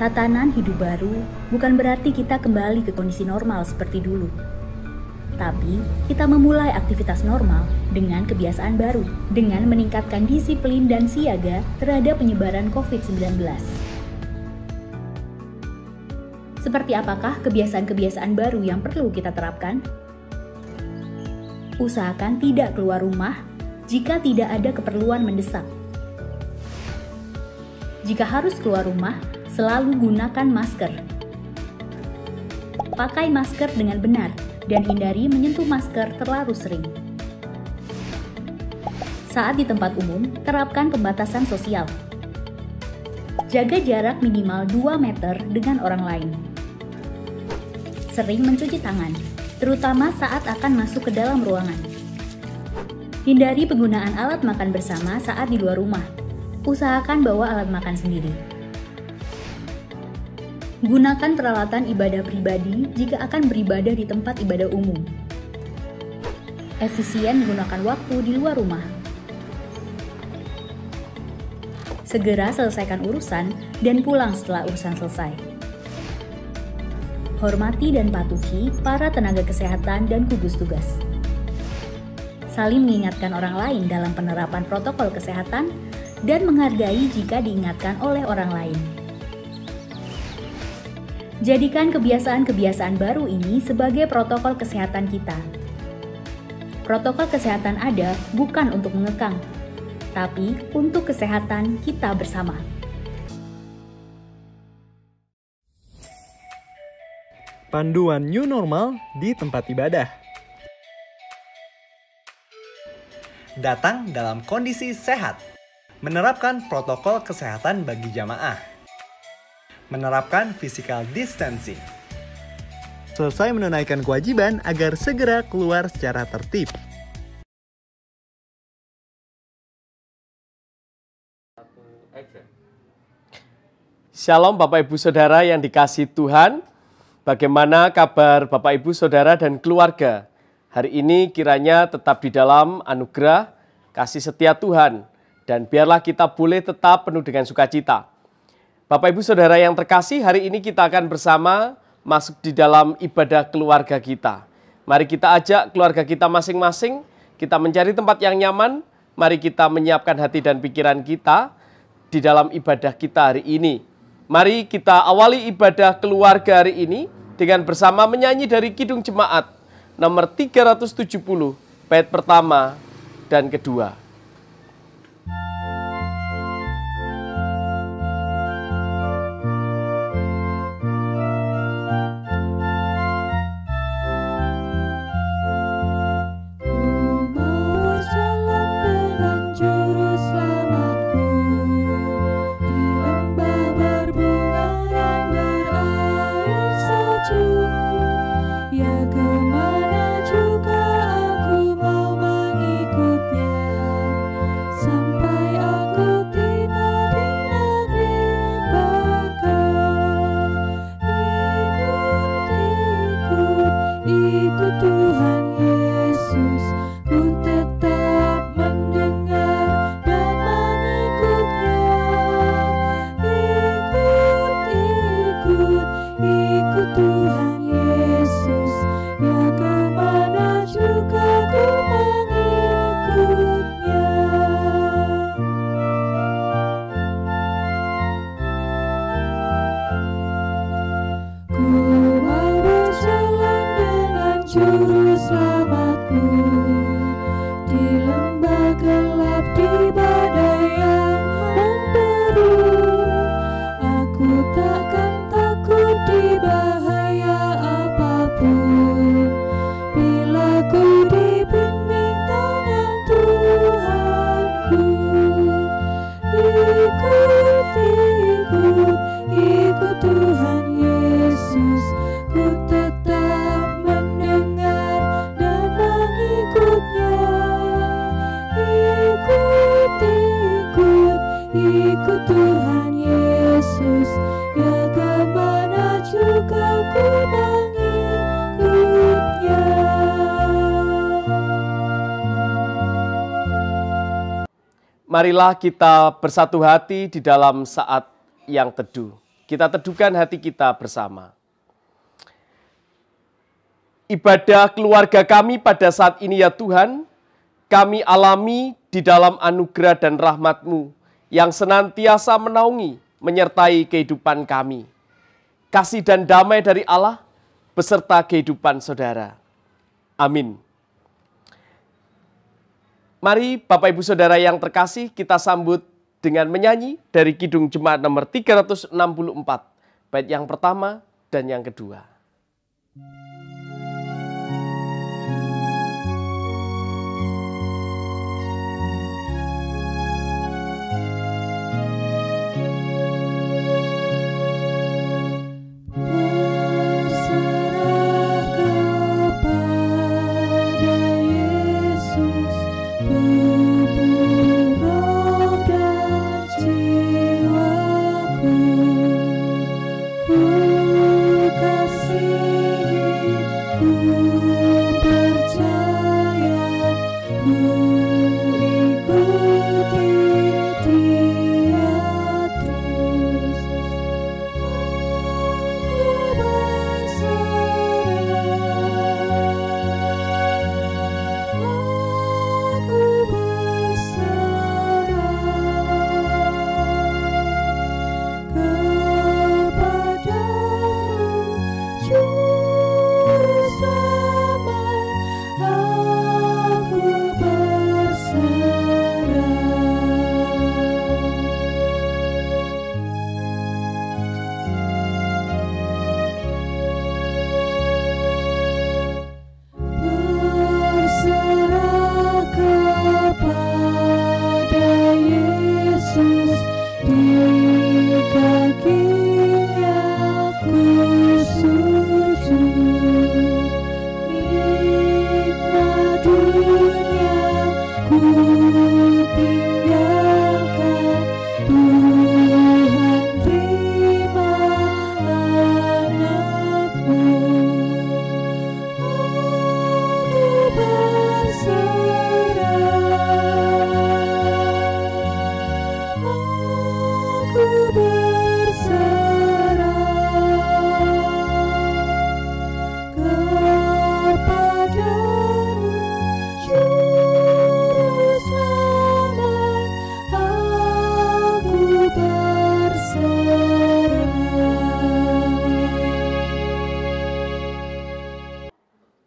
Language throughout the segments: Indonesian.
Tatanan hidup baru bukan berarti kita kembali ke kondisi normal seperti dulu. Tapi, kita memulai aktivitas normal dengan kebiasaan baru, dengan meningkatkan disiplin dan siaga terhadap penyebaran COVID-19. Seperti apakah kebiasaan-kebiasaan baru yang perlu kita terapkan? Usahakan tidak keluar rumah jika tidak ada keperluan mendesak. Jika harus keluar rumah, selalu gunakan masker. Pakai masker dengan benar dan hindari menyentuh masker terlalu sering. Saat di tempat umum, terapkan pembatasan sosial. Jaga jarak minimal 2 meter dengan orang lain. Sering mencuci tangan, terutama saat akan masuk ke dalam ruangan. Hindari penggunaan alat makan bersama saat di luar rumah. Usahakan bawa alat makan sendiri. Gunakan peralatan ibadah pribadi jika akan beribadah di tempat ibadah umum. Efisien menggunakan waktu di luar rumah. Segera selesaikan urusan dan pulang setelah urusan selesai. Hormati dan patuhi para tenaga kesehatan dan gugus tugas. Saling mengingatkan orang lain dalam penerapan protokol kesehatan dan menghargai jika diingatkan oleh orang lain. Jadikan kebiasaan-kebiasaan baru ini sebagai protokol kesehatan kita. Protokol kesehatan ada bukan untuk mengekang, tapi untuk kesehatan kita bersama. Panduan new normal di tempat ibadah. Datang dalam kondisi sehat. Menerapkan protokol kesehatan bagi jamaah. Menerapkan physical distancing. Selesai menunaikan kewajiban agar segera keluar secara tertib. Shalom Bapak Ibu Saudara yang dikasihi Tuhan. Bagaimana kabar Bapak Ibu Saudara dan keluarga? Hari ini kiranya tetap di dalam anugerah, kasih setia Tuhan. Dan biarlah kita boleh tetap penuh dengan sukacita. Bapak Ibu Saudara yang terkasih, hari ini kita akan bersama masuk di dalam ibadah keluarga kita. Mari kita ajak keluarga kita masing-masing, kita mencari tempat yang nyaman. Mari kita menyiapkan hati dan pikiran kita di dalam ibadah kita hari ini. Mari kita awali ibadah keluarga hari ini dengan bersama menyanyi dari Kidung Jemaat nomor 370, bait pertama dan kedua. Marilah kita bersatu hati di dalam saat yang teduh. Kita teduhkan hati kita bersama. Ibadah keluarga kami pada saat ini ya Tuhan, kami alami di dalam anugerah dan rahmat-Mu yang senantiasa menaungi, menyertai kehidupan kami. Kasih dan damai dari Allah beserta kehidupan saudara. Amin. Mari Bapak Ibu Saudara yang terkasih, kita sambut dengan menyanyi dari Kidung Jemaat nomor 364, bait yang pertama dan yang kedua.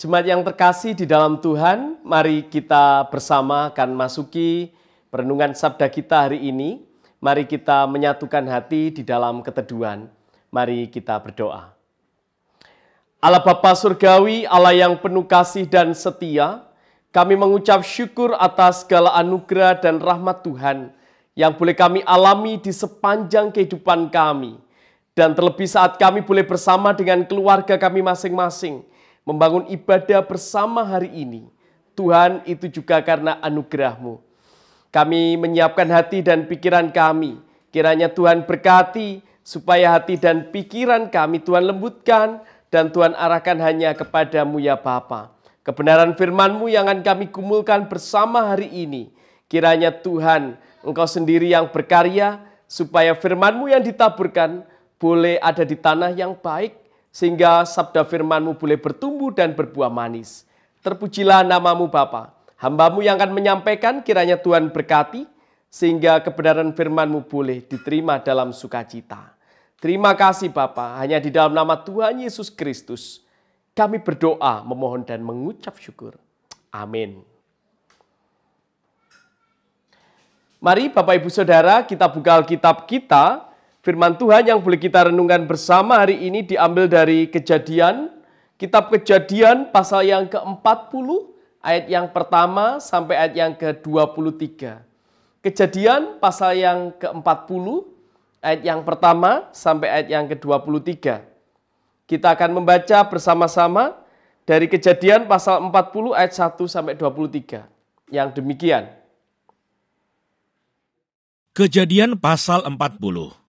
Jemaat yang terkasih di dalam Tuhan, mari kita bersama akan masuki perenungan sabda kita hari ini. Mari kita menyatukan hati di dalam keteduhan. Mari kita berdoa. Allah Bapa Surgawi, Allah yang penuh kasih dan setia, kami mengucap syukur atas segala anugerah dan rahmat Tuhan yang boleh kami alami di sepanjang kehidupan kami. Dan terlebih saat kami boleh bersama dengan keluarga kami masing-masing, membangun ibadah bersama hari ini. Tuhan, itu juga karena anugerah-Mu. Kami menyiapkan hati dan pikiran kami. Kiranya Tuhan berkati supaya hati dan pikiran kami Tuhan lembutkan dan Tuhan arahkan hanya kepada-Mu ya Bapa. Kebenaran firman-Mu yang akan kami gumulkan bersama hari ini. Kiranya Tuhan, Engkau sendiri yang berkarya supaya firman-Mu yang ditaburkan boleh ada di tanah yang baik, sehingga sabda firman-Mu boleh bertumbuh dan berbuah manis. Terpujilah nama-Mu Bapa. Hamba-Mu yang akan menyampaikan kiranya Tuhan berkati, sehingga kebenaran firman-Mu boleh diterima dalam sukacita. Terima kasih Bapa, hanya di dalam nama Tuhan Yesus Kristus kami berdoa, memohon dan mengucap syukur. Amin. Mari Bapak Ibu Saudara, kita buka Alkitab kita. Firman Tuhan yang boleh kita renungkan bersama hari ini diambil dari Kejadian, kitab Kejadian pasal yang ke-40, ayat yang pertama sampai ayat yang ke-23. Kejadian pasal yang ke-40, ayat yang pertama sampai ayat yang ke-23. Kita akan membaca bersama-sama dari Kejadian pasal 40 ayat 1 sampai 23. Yang demikian. Kejadian pasal 40.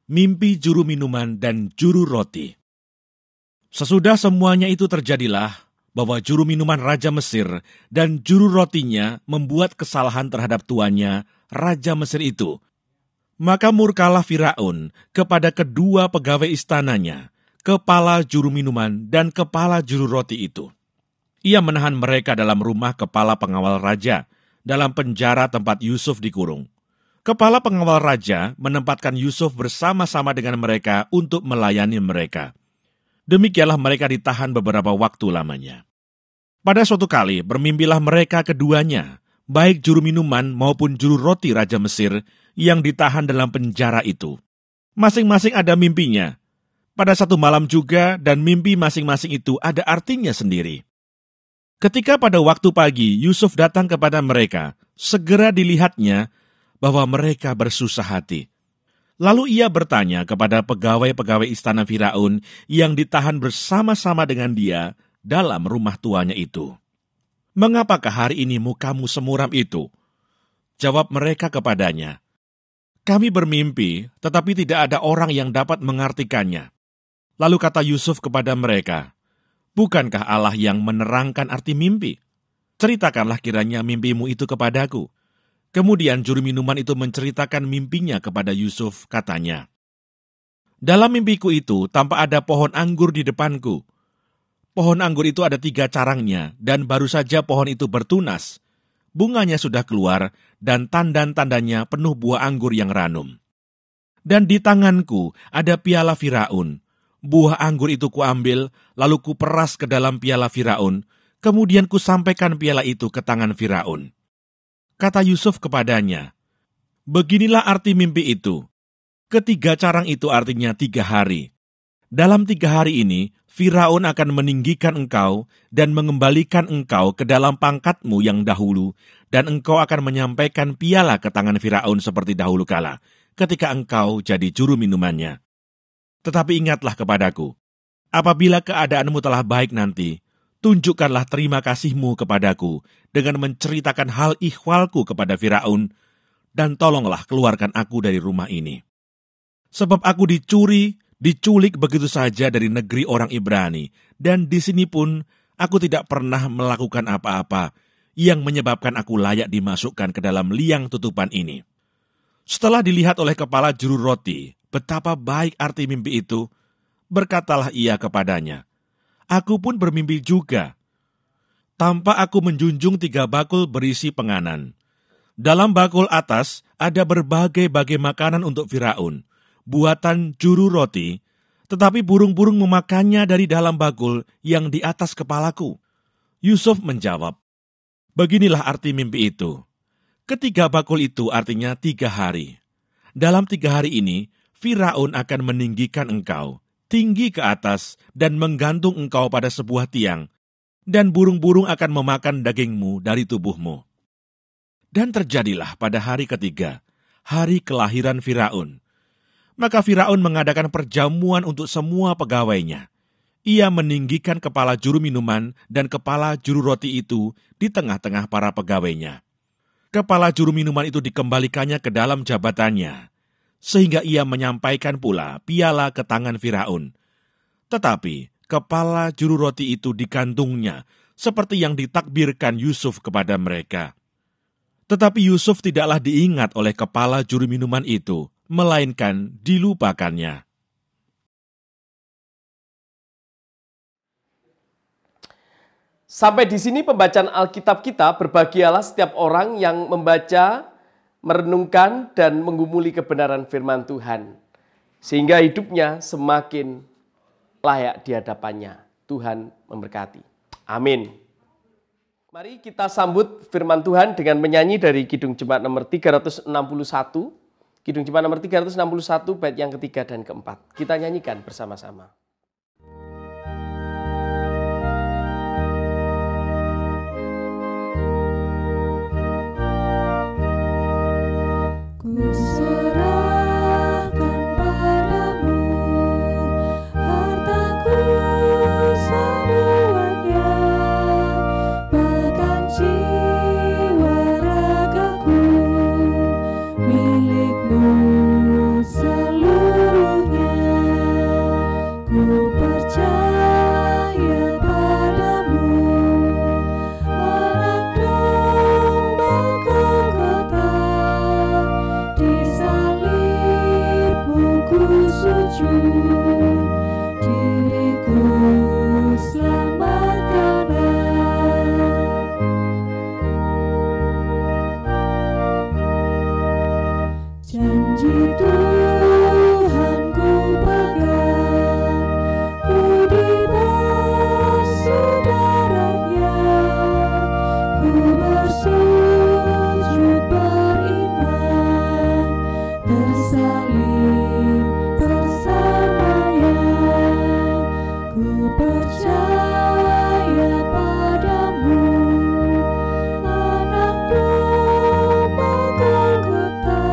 Mimpi juru minuman dan juru roti. Sesudah semuanya itu terjadilah bahwa juru minuman Raja Mesir dan juru rotinya membuat kesalahan terhadap tuannya, Raja Mesir itu. Maka murkalah Firaun kepada kedua pegawai istananya, kepala juru minuman dan kepala juru roti itu. Ia menahan mereka dalam rumah kepala pengawal raja, dalam penjara tempat Yusuf dikurung. Kepala pengawal raja menempatkan Yusuf bersama-sama dengan mereka untuk melayani mereka. Demikianlah mereka ditahan beberapa waktu lamanya. Pada suatu kali bermimpilah mereka keduanya, baik juru minuman maupun juru roti Raja Mesir yang ditahan dalam penjara itu. Masing-masing ada mimpinya. Pada satu malam juga, dan mimpi masing-masing itu ada artinya sendiri. Ketika pada waktu pagi Yusuf datang kepada mereka, segera dilihatnya bahwa mereka bersusah hati. Lalu ia bertanya kepada pegawai-pegawai istana Firaun yang ditahan bersama-sama dengan dia dalam rumah tuanya itu. "Mengapakah hari ini mukamu semuram itu?" Jawab mereka kepadanya, "Kami bermimpi, tetapi tidak ada orang yang dapat mengartikannya." Lalu kata Yusuf kepada mereka, "Bukankah Allah yang menerangkan arti mimpi? Ceritakanlah kiranya mimpimu itu kepadaku." Kemudian juru minuman itu menceritakan mimpinya kepada Yusuf, katanya, "Dalam mimpiku itu tampak ada pohon anggur di depanku. Pohon anggur itu ada 3 carangnya, dan baru saja pohon itu bertunas. Bunganya sudah keluar, dan tandan-tandanya penuh buah anggur yang ranum. Dan di tanganku ada piala Firaun. Buah anggur itu kuambil, lalu kuperas ke dalam piala Firaun, kemudian kusampaikan piala itu ke tangan Firaun." Kata Yusuf kepadanya, "Beginilah arti mimpi itu. 3 carang itu artinya 3 hari. Dalam 3 hari ini, Firaun akan meninggikan engkau dan mengembalikan engkau ke dalam pangkatmu yang dahulu, dan engkau akan menyampaikan piala ke tangan Firaun seperti dahulu kala, ketika engkau jadi juru minumannya. Tetapi ingatlah kepadaku, apabila keadaanmu telah baik nanti, tunjukkanlah terima kasihmu kepadaku dengan menceritakan hal ihwalku kepada Firaun, dan tolonglah keluarkan aku dari rumah ini. Sebab aku diculik begitu saja dari negeri orang Ibrani, dan di sini pun aku tidak pernah melakukan apa-apa yang menyebabkan aku layak dimasukkan ke dalam liang tutupan ini." Setelah dilihat oleh kepala juru roti betapa baik arti mimpi itu, berkatalah ia kepadanya, "Aku pun bermimpi juga. Tampak aku menjunjung 3 bakul berisi penganan. Dalam bakul atas ada berbagai-bagai makanan untuk Firaun, buatan juru roti, tetapi burung-burung memakannya dari dalam bakul yang di atas kepalaku." Yusuf menjawab, "Beginilah arti mimpi itu. 3 bakul itu artinya 3 hari. Dalam 3 hari ini, Firaun akan meninggikan engkau tinggi ke atas dan menggantung engkau pada sebuah tiang, dan burung-burung akan memakan dagingmu dari tubuhmu." Dan terjadilah pada hari ketiga, hari kelahiran Firaun. Maka Firaun mengadakan perjamuan untuk semua pegawainya. Ia meninggikan kepala juru minuman dan kepala juru roti itu di tengah-tengah para pegawainya. Kepala juru minuman itu dikembalikannya ke dalam jabatannya, sehingga ia menyampaikan pula piala ke tangan Firaun. Tetapi kepala juru roti itu dikantungnya, seperti yang ditakbirkan Yusuf kepada mereka. Tetapi Yusuf tidaklah diingat oleh kepala juru minuman itu, melainkan dilupakannya. Sampai di sini pembacaan Alkitab kita. Berbahagialah setiap orang yang membaca, merenungkan, dan menggumuli kebenaran firman Tuhan, sehingga hidupnya semakin layak di hadapannya. Tuhan memberkati. Amin. Mari kita sambut firman Tuhan dengan menyanyi dari Kidung Jemaat nomor 361. Kidung Jemaat nomor 361 bait yang ketiga dan keempat. Kita nyanyikan bersama-sama. Ku serahkan padamu hartaku semuanya, bahkan jiwa ragaku milikmu seluruhnya. Ku sujud, diriku selamatkanlah. Janji Tuhan ku pegang, ku dibasuh darahnya, ku bersujud beriman, tersalib tersamanya, ku percaya padamu, anak domba Golgota,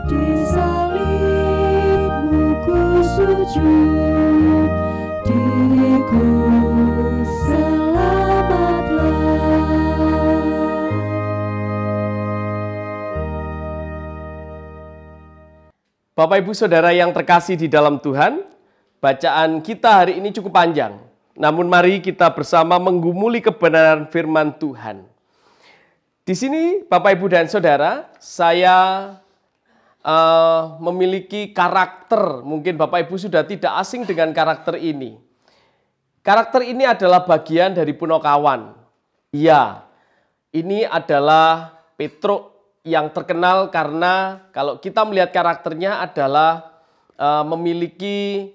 di salibmu ku sujud, diriku selamatlah. Bapak Ibu Saudara yang terkasih di dalam Tuhan, bacaan kita hari ini cukup panjang. Namun mari kita bersama menggumuli kebenaran firman Tuhan. Di sini Bapak Ibu dan Saudara, saya memiliki karakter, mungkin Bapak Ibu sudah tidak asing dengan karakter ini. Karakter ini adalah bagian dari Punokawan. Iya, ini adalah Petruk yang terkenal karena kalau kita melihat karakternya adalah memiliki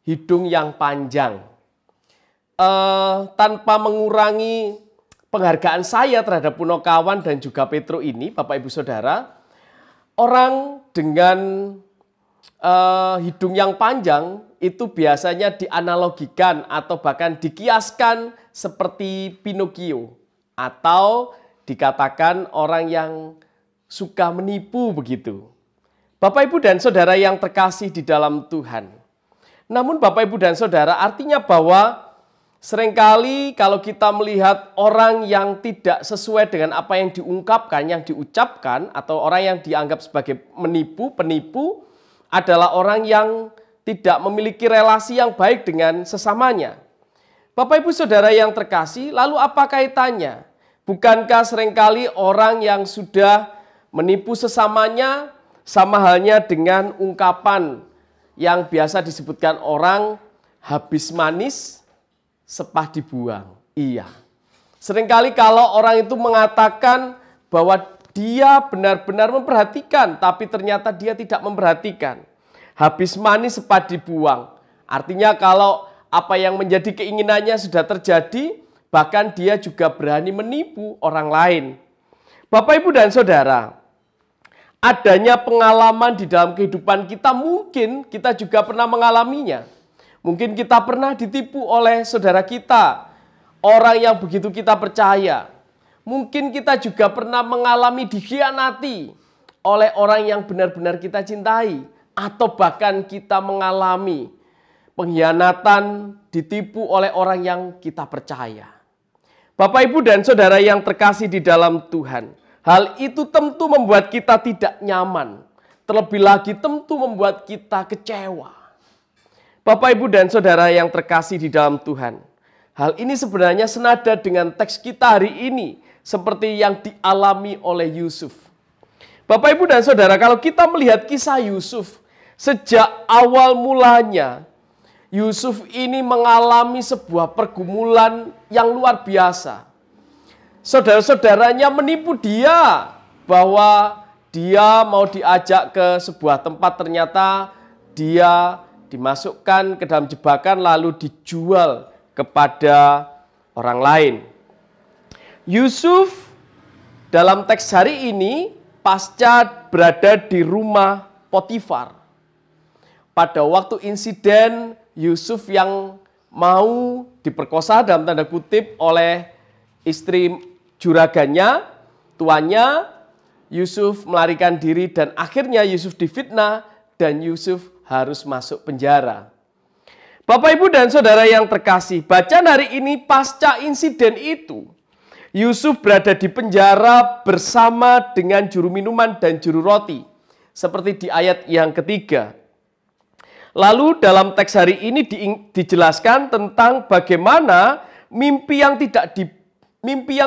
hidung yang panjang. Tanpa mengurangi penghargaan saya terhadap Punokawan dan juga Petruk ini, Bapak Ibu Saudara, orang dengan hidung yang panjang itu biasanya dianalogikan atau bahkan dikiaskan seperti Pinocchio atau dikatakan orang yang suka menipu begitu. Bapak Ibu dan Saudara yang terkasih di dalam Tuhan. Namun Bapak Ibu dan Saudara, artinya bahwa seringkali kalau kita melihat orang yang tidak sesuai dengan apa yang diungkapkan, yang diucapkan, atau orang yang dianggap sebagai penipu adalah orang yang tidak memiliki relasi yang baik dengan sesamanya. Bapak Ibu Saudara yang terkasih, lalu apa kaitannya? Bukankah seringkali orang yang sudah menipu sesamanya sama halnya dengan ungkapan yang biasa disebutkan orang, habis manis, sepah dibuang. Iya. Seringkali kalau orang itu mengatakan bahwa dia benar-benar memperhatikan, tapi ternyata dia tidak memperhatikan. Habis manis, sepah dibuang. Artinya kalau apa yang menjadi keinginannya sudah terjadi, bahkan dia juga berani menipu orang lain. Bapak, Ibu, dan Saudara, adanya pengalaman di dalam kehidupan kita, mungkin kita juga pernah mengalaminya. Mungkin kita pernah ditipu oleh saudara kita, orang yang begitu kita percaya. Mungkin kita juga pernah mengalami dikhianati oleh orang yang benar-benar kita cintai. Atau bahkan kita mengalami pengkhianatan, ditipu oleh orang yang kita percaya. Bapak, Ibu, dan Saudara yang terkasih di dalam Tuhan, hal itu tentu membuat kita tidak nyaman. Terlebih lagi tentu membuat kita kecewa. Bapak, Ibu, dan Saudara yang terkasih di dalam Tuhan, hal ini sebenarnya senada dengan teks kita hari ini, seperti yang dialami oleh Yusuf. Bapak, Ibu, dan Saudara, kalau kita melihat kisah Yusuf, sejak awal mulanya, Yusuf ini mengalami sebuah pergumulan yang luar biasa. Saudara-saudaranya menipu dia bahwa dia mau diajak ke sebuah tempat, ternyata dia dimasukkan ke dalam jebakan lalu dijual kepada orang lain. Yusuf dalam teks hari ini pasca berada di rumah Potifar. Pada waktu insiden Yusuf yang mau diperkosa dalam tanda kutip oleh istri juragannya, tuannya, Yusuf melarikan diri dan akhirnya Yusuf difitnah dan Yusuf harus masuk penjara. Bapak, Ibu, dan Saudara yang terkasih, bacaan hari ini pasca insiden itu, Yusuf berada di penjara bersama dengan juru minuman dan juru roti, seperti di ayat yang ketiga. Lalu dalam teks hari ini dijelaskan tentang bagaimana mimpi yang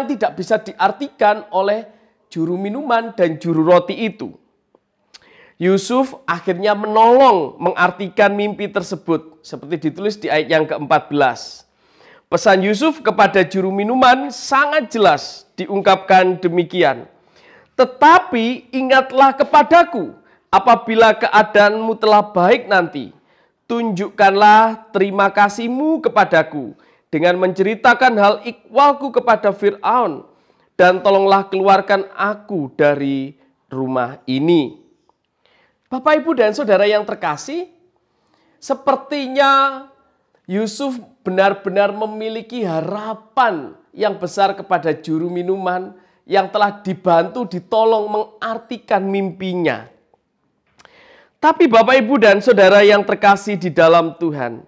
tidak bisa diartikan oleh juru minuman dan juru roti itu. Yusuf akhirnya menolong mengartikan mimpi tersebut. Seperti ditulis di ayat yang ke-14. Pesan Yusuf kepada juru minuman sangat jelas diungkapkan demikian. Tetapi ingatlah kepadaku apabila keadaanmu telah baik nanti. Tunjukkanlah terima kasihmu kepadaku dengan menceritakan hal ikhwalku kepada Fir'aun. Dan tolonglah keluarkan aku dari rumah ini. Bapak, Ibu, dan Saudara yang terkasih, sepertinya Yusuf benar-benar memiliki harapan yang besar kepada juru minuman yang telah dibantu, ditolong mengartikan mimpinya. Tapi Bapak, Ibu, dan Saudara yang terkasih di dalam Tuhan,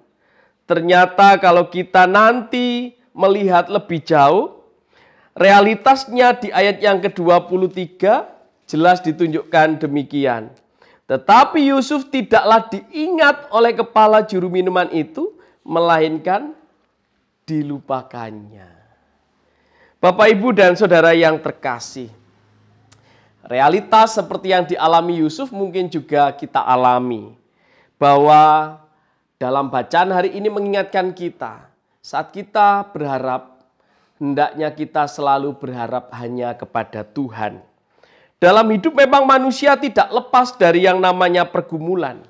ternyata kalau kita nanti melihat lebih jauh, realitasnya di ayat yang ke-23 jelas ditunjukkan demikian. Tetapi Yusuf tidaklah diingat oleh kepala juru minuman itu, melainkan dilupakannya. Bapak, Ibu, dan Saudara yang terkasih, realitas seperti yang dialami Yusuf mungkin juga kita alami. Bahwa dalam bacaan hari ini mengingatkan kita, saat kita berharap, hendaknya kita selalu berharap hanya kepada Tuhan. Dalam hidup memang manusia tidak lepas dari yang namanya pergumulan.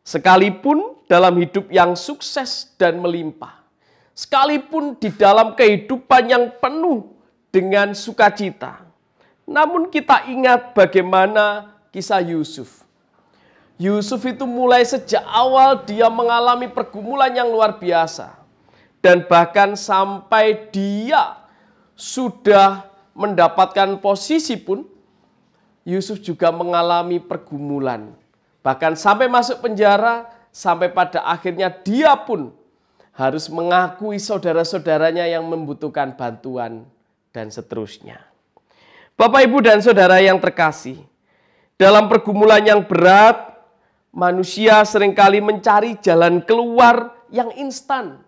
Sekalipun dalam hidup yang sukses dan melimpah. Sekalipun di dalam kehidupan yang penuh dengan sukacita. Namun kita ingat bagaimana kisah Yusuf. Yusuf itu mulai sejak awal dia mengalami pergumulan yang luar biasa. Dan bahkan sampai dia sudah mendapatkan posisi pun, Yusuf juga mengalami pergumulan. Bahkan sampai masuk penjara, sampai pada akhirnya dia pun harus mengakui saudara-saudaranya yang membutuhkan bantuan dan seterusnya. Bapak, Ibu, dan Saudara yang terkasih, dalam pergumulan yang berat, manusia seringkali mencari jalan keluar yang instan.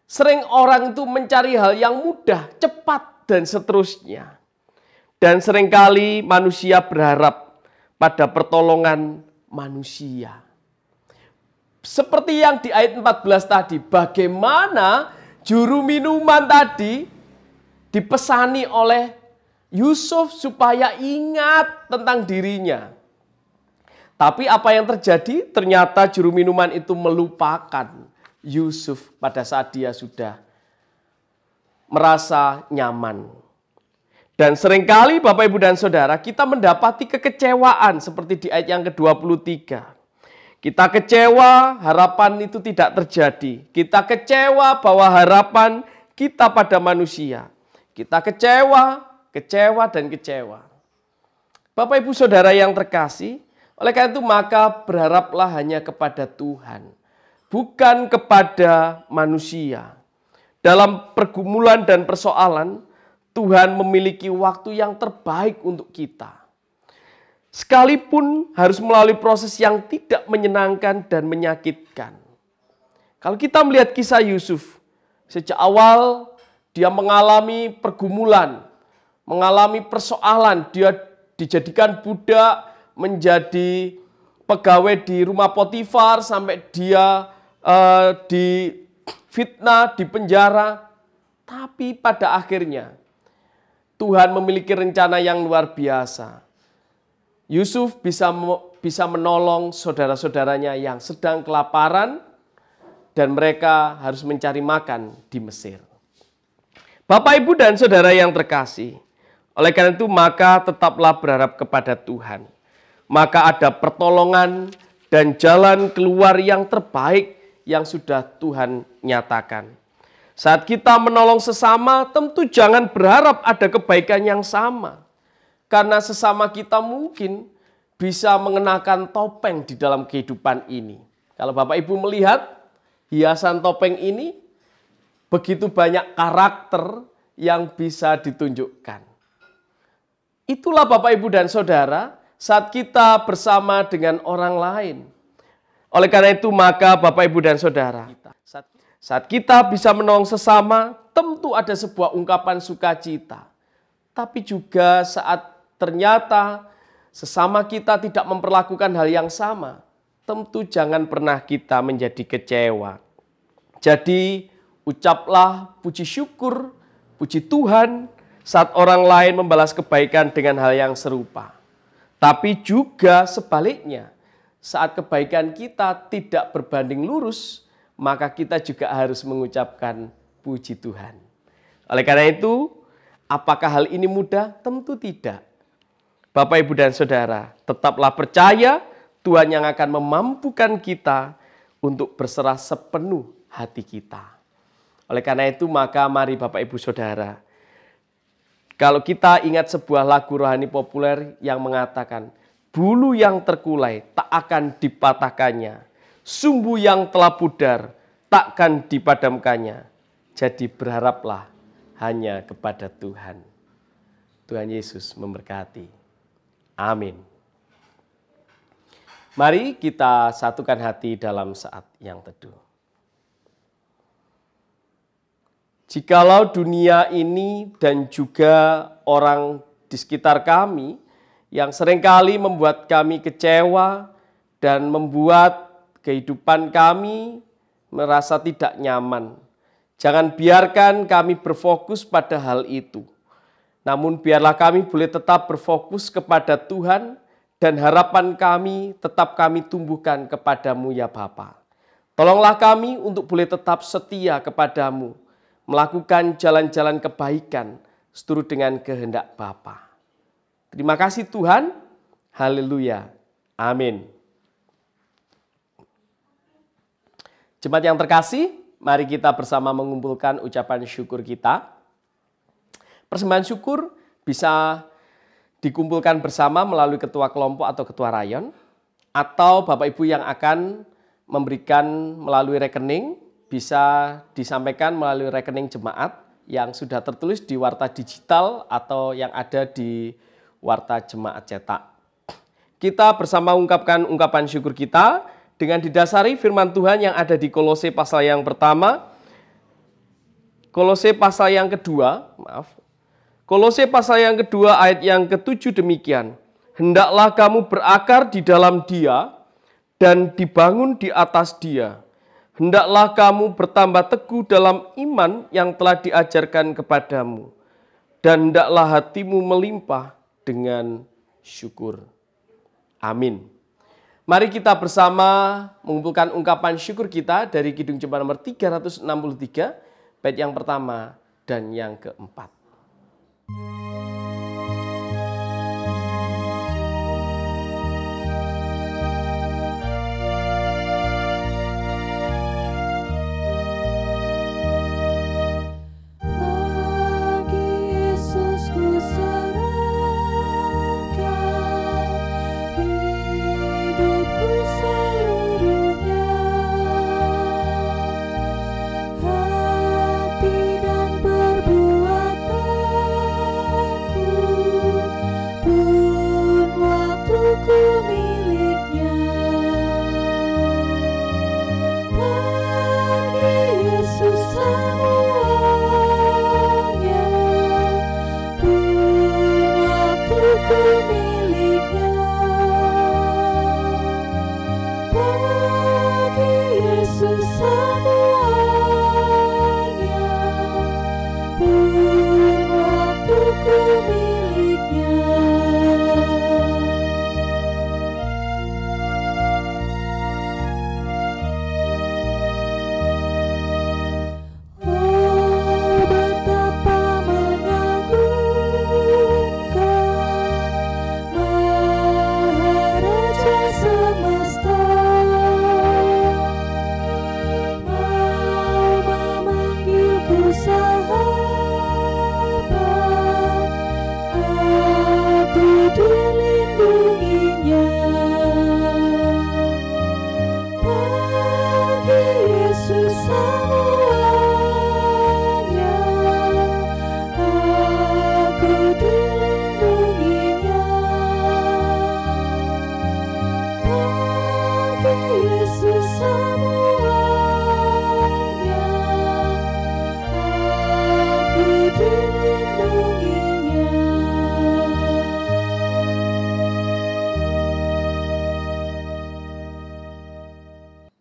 Sering orang itu mencari hal yang mudah, cepat, dan seterusnya. Dan seringkali manusia berharap pada pertolongan manusia. Seperti yang di ayat 14 tadi, bagaimana juru minuman tadi dipesani oleh Yusuf supaya ingat tentang dirinya. Tapi apa yang terjadi? Ternyata juru minuman itu melupakan Yusuf pada saat dia sudah merasa nyaman. Dan seringkali Bapak, Ibu, dan Saudara, kita mendapati kekecewaan seperti di ayat yang ke-23. Kita kecewa, harapan itu tidak terjadi. Kita kecewa bahwa harapan kita pada manusia. Kita kecewa, dan kecewa. Bapak, Ibu, Saudara yang terkasih, oleh karena itu maka berharaplah hanya kepada Tuhan. Bukan kepada manusia. Dalam pergumulan dan persoalan, Tuhan memiliki waktu yang terbaik untuk kita. Sekalipun harus melalui proses yang tidak menyenangkan dan menyakitkan. Kalau kita melihat kisah Yusuf, sejak awal dia mengalami pergumulan, mengalami persoalan, dia dijadikan budak, menjadi pegawai di rumah Potifar, sampai dia difitnah, dipenjara. Tapi pada akhirnya Tuhan memiliki rencana yang luar biasa. Yusuf bisa menolong saudara-saudaranya yang sedang kelaparan dan mereka harus mencari makan di Mesir. Bapak, Ibu, dan Saudara yang terkasih, oleh karena itu maka tetaplah berharap kepada Tuhan. Maka ada pertolongan dan jalan keluar yang terbaik yang sudah Tuhan nyatakan. Saat kita menolong sesama, tentu jangan berharap ada kebaikan yang sama. Karena sesama kita mungkin bisa mengenakan topeng di dalam kehidupan ini. Kalau Bapak Ibu melihat hiasan topeng ini, begitu banyak karakter yang bisa ditunjukkan. Itulah Bapak, Ibu, dan Saudara saat kita bersama dengan orang lain. Oleh karena itu maka Bapak, Ibu, dan Saudara, saat kita bisa menolong sesama, tentu ada sebuah ungkapan sukacita. Tapi juga saat ternyata sesama kita tidak memperlakukan hal yang sama, tentu jangan pernah kita menjadi kecewa. Jadi ucaplah puji syukur, puji Tuhan saat orang lain membalas kebaikan dengan hal yang serupa. Tapi juga sebaliknya, saat kebaikan kita tidak berbanding lurus, maka kita juga harus mengucapkan puji Tuhan. Oleh karena itu, apakah hal ini mudah? Tentu tidak. Bapak, Ibu, dan Saudara, tetaplah percaya Tuhan yang akan memampukan kita untuk berserah sepenuh hati kita. Oleh karena itu, maka mari Bapak, Ibu, Saudara, kalau kita ingat sebuah lagu rohani populer yang mengatakan, bulu yang terkulai tak akan dipatahkannya, sumbu yang telah pudar takkan dipadamkannya. Jadi berharaplah hanya kepada Tuhan. Tuhan Yesus memberkati. Amin. Mari kita satukan hati dalam saat yang teduh. Jikalau dunia ini dan juga orang di sekitar kami yang seringkali membuat kami kecewa dan membuat kehidupan kami merasa tidak nyaman, jangan biarkan kami berfokus pada hal itu. Namun biarlah kami boleh tetap berfokus kepada Tuhan dan harapan kami tetap kami tumbuhkan kepadamu ya Bapa. Tolonglah kami untuk boleh tetap setia kepadamu, melakukan jalan-jalan kebaikan seturut dengan kehendak Bapa. Terima kasih Tuhan. Haleluya. Amin. Jemaat yang terkasih, mari kita bersama mengumpulkan ucapan syukur kita. Persembahan syukur bisa dikumpulkan bersama melalui ketua kelompok atau ketua rayon, atau Bapak Ibu yang akan memberikan melalui rekening, bisa disampaikan melalui rekening jemaat yang sudah tertulis di warta digital atau yang ada di warta jemaat cetak. Kita bersama ungkapkan ungkapan syukur kita dengan didasari firman Tuhan yang ada di Kolose pasal yang pertama, Kolose pasal yang kedua, Kolose pasal yang kedua ayat yang ke-7 demikian. Hendaklah kamu berakar di dalam Dia dan dibangun di atas Dia. Hendaklah kamu bertambah teguh dalam iman yang telah diajarkan kepadamu. Dan hendaklah hatimu melimpah dengan syukur. Amin. Mari kita bersama mengumpulkan ungkapan syukur kita dari Kidung Jemaat nomor 363, bait yang pertama dan yang keempat. Hati dan perbuatan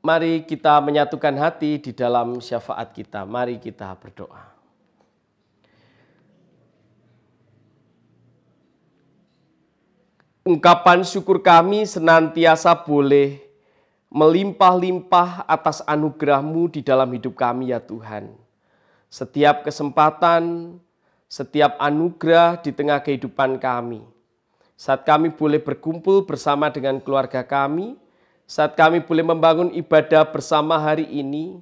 mari kita menyatukan hati di dalam syafaat kita. Mari kita berdoa. Ungkapan syukur kami senantiasa boleh melimpah-limpah atas anugerah-Mu di dalam hidup kami ya Tuhan. Setiap kesempatan, setiap anugerah di tengah kehidupan kami. Saat kami boleh berkumpul bersama dengan keluarga kami, saat kami boleh membangun ibadah bersama hari ini,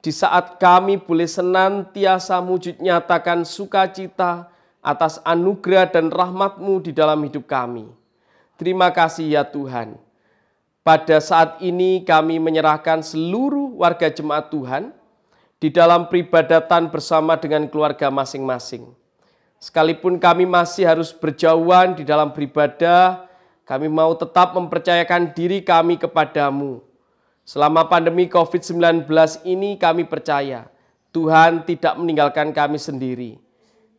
di saat kami boleh senantiasa wujud nyatakan sukacita atas anugerah dan rahmat-Mu di dalam hidup kami. Terima kasih ya Tuhan. Pada saat ini kami menyerahkan seluruh warga jemaat Tuhan di dalam peribadatan bersama dengan keluarga masing-masing. Sekalipun kami masih harus berjauhan di dalam beribadah, kami mau tetap mempercayakan diri kami kepadamu. Selama pandemi COVID-19 ini kami percaya Tuhan tidak meninggalkan kami sendiri.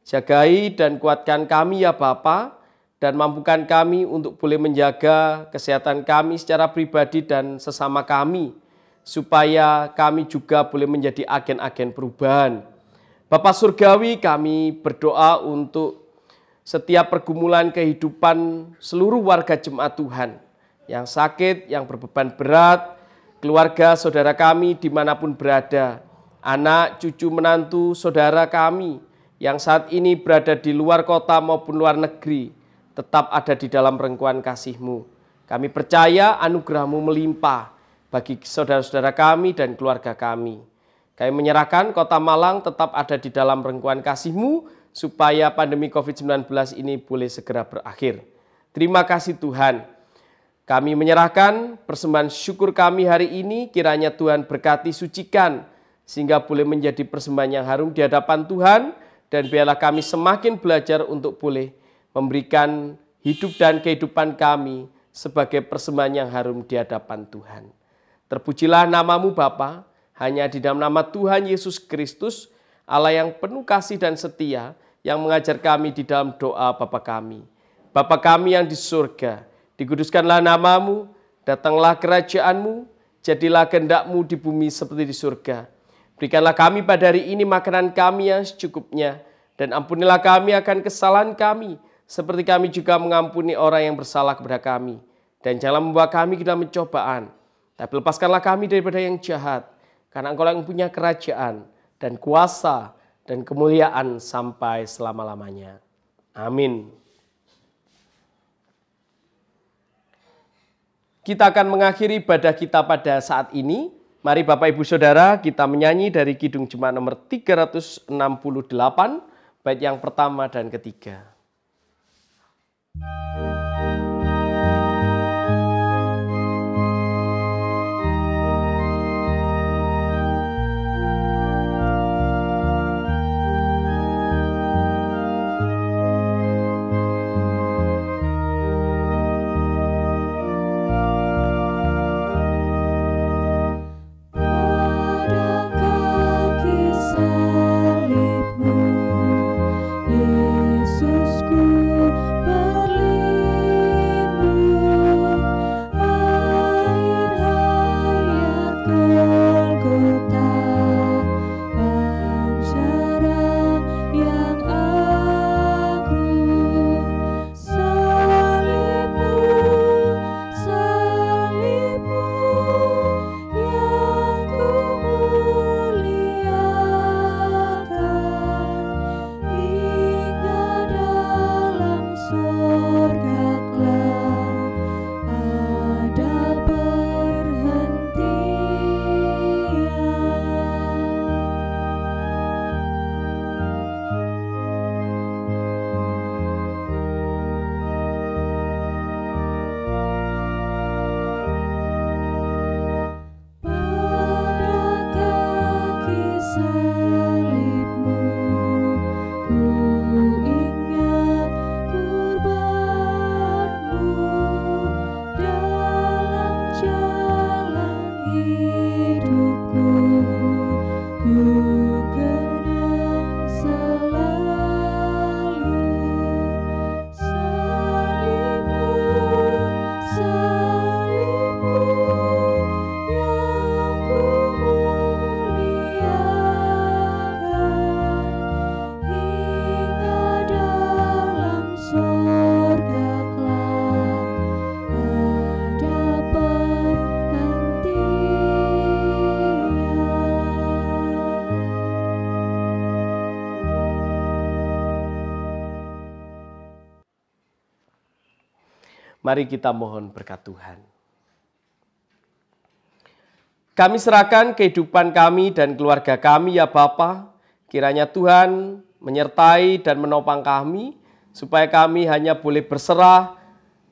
Jagai dan kuatkan kami ya Bapa, dan mampukan kami untuk boleh menjaga kesehatan kami secara pribadi dan sesama kami, supaya kami juga boleh menjadi agen-agen perubahan. Bapa Surgawi, kami berdoa untuk setiap pergumulan kehidupan seluruh warga jemaat Tuhan, yang sakit, yang berbeban berat, keluarga saudara kami dimanapun berada, anak, cucu, menantu, saudara kami, yang saat ini berada di luar kota maupun luar negeri, tetap ada di dalam rengkuan kasih-Mu. Kami percaya anugerah-Mu melimpah bagi saudara-saudara kami dan keluarga kami. Kami menyerahkan Kota Malang tetap ada di dalam rengkuan kasih-Mu, supaya pandemi COVID-19 ini boleh segera berakhir. Terima kasih Tuhan. Kami menyerahkan persembahan syukur kami hari ini, kiranya Tuhan berkati sucikan, sehingga boleh menjadi persembahan yang harum di hadapan Tuhan, dan biarlah kami semakin belajar untuk boleh memberikan hidup dan kehidupan kami sebagai persembahan yang harum di hadapan Tuhan. Terpujilah nama-Mu Bapa, hanya di dalam nama Tuhan Yesus Kristus, Allah yang penuh kasih dan setia, yang mengajar kami di dalam doa Bapa kami. Bapa kami yang di surga, dikuduskanlah nama-Mu, datanglah kerajaan-Mu, jadilah kehendak-Mu di bumi seperti di surga. Berikanlah kami pada hari ini makanan kami yang secukupnya, dan ampunilah kami akan kesalahan kami, seperti kami juga mengampuni orang yang bersalah kepada kami. Dan janganlah membawa kami ke dalam pencobaan, tapi lepaskanlah kami daripada yang jahat, karena Engkau yang punya kerajaan dan kuasa dan kemuliaan sampai selama-lamanya. Amin. Kita akan mengakhiri ibadah kita pada saat ini. Mari Bapak Ibu Saudara, kita menyanyi dari Kidung Jemaat nomor 368, bait yang pertama dan ketiga. Pada kaki salib-Mu, Yesus Mari kita mohon berkat Tuhan. Kami serahkan kehidupan kami dan keluarga kami ya Bapa. Kiranya Tuhan menyertai dan menopang kami, supaya kami hanya boleh berserah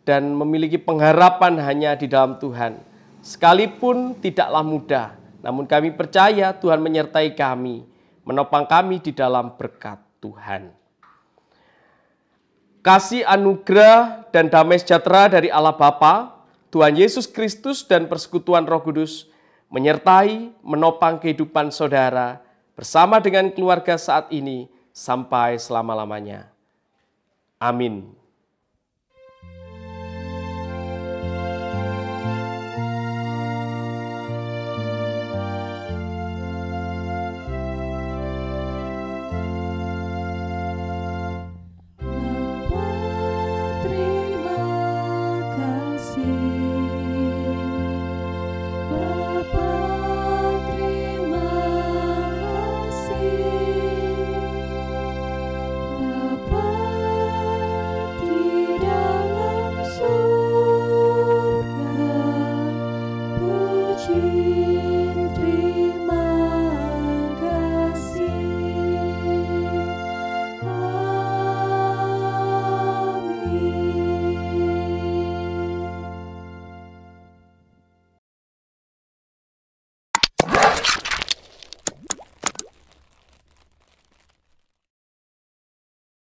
dan memiliki pengharapan hanya di dalam Tuhan. Sekalipun tidaklah mudah, namun kami percaya Tuhan menyertai kami, menopang kami di dalam berkat Tuhan. Kasih anugerah dan damai sejahtera dari Allah Bapa, Tuhan Yesus Kristus dan persekutuan Roh Kudus menyertai, menopang kehidupan saudara bersama dengan keluarga saat ini sampai selama-lamanya. Amin.